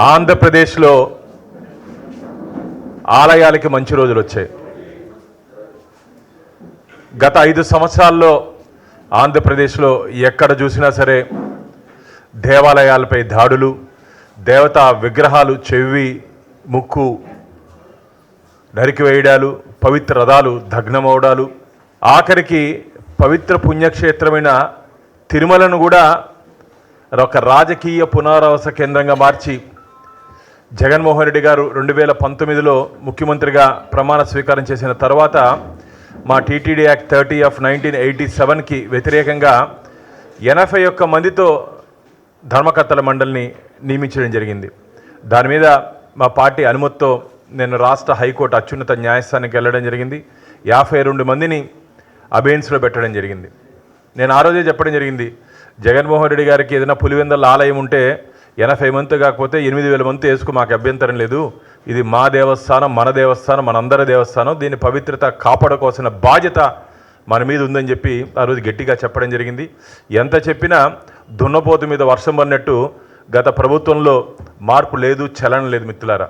ఆంధ్రప్రదేశ్లో ఆలయాలకి మంచి రోజులు వచ్చాయి. గత 5 సంవత్సరాల్లో ఆంధ్రప్రదేశ్లో ఎక్కడ చూసినా సరే దేవాలయాలపై దాడులు, దేవతా విగ్రహాలు చెవి ముక్కు నరికివేయడాలు, పవిత్ర రథాలు దగ్నమవడాలు, ఆఖరికి పవిత్ర పుణ్యక్షేత్రమైన తిరుమలను కూడా ఒక రాజకీయ పునరావాస కేంద్రంగా మార్చి జగన్మోహన్ రెడ్డి గారు 2019లో ముఖ్యమంత్రిగా ప్రమాణ స్వీకారం చేసిన తర్వాత మా టీటీడీ యాక్ట్ 30 ఆఫ్ 1987కి వ్యతిరేకంగా 81 మందితో ధర్మకర్తల మండలిని నియమించడం జరిగింది. దాని మీద మా పార్టీ అనుమతితో నేను రాష్ట్ర హైకోర్టు అత్యున్నత న్యాయస్థానానికి వెళ్ళడం జరిగింది. 52 మందిని అబెయిన్స్లో పెట్టడం జరిగింది. నేను ఆ రోజే చెప్పడం జరిగింది, జగన్మోహన్ రెడ్డి గారికి ఏదైనా పులివెందల ఆలయం ఉంటే 80 మంది కాకపోతే 8,000 మంది వేసుకు మాకు అభ్యంతరం లేదు. ఇది మా దేవస్థానం, మన దేవస్థానం, మనందరి దేవస్థానం, దీని పవిత్రత కాపాడుకోవాల్సిన బాధ్యత మన మీద ఉందని చెప్పి ఆ రోజు గట్టిగా చెప్పడం జరిగింది. ఎంత చెప్పినా దున్నపోతు మీద వర్షం పడినట్టు గత ప్రభుత్వంలో మార్పు లేదు, చలనం లేదు మిత్రులారా.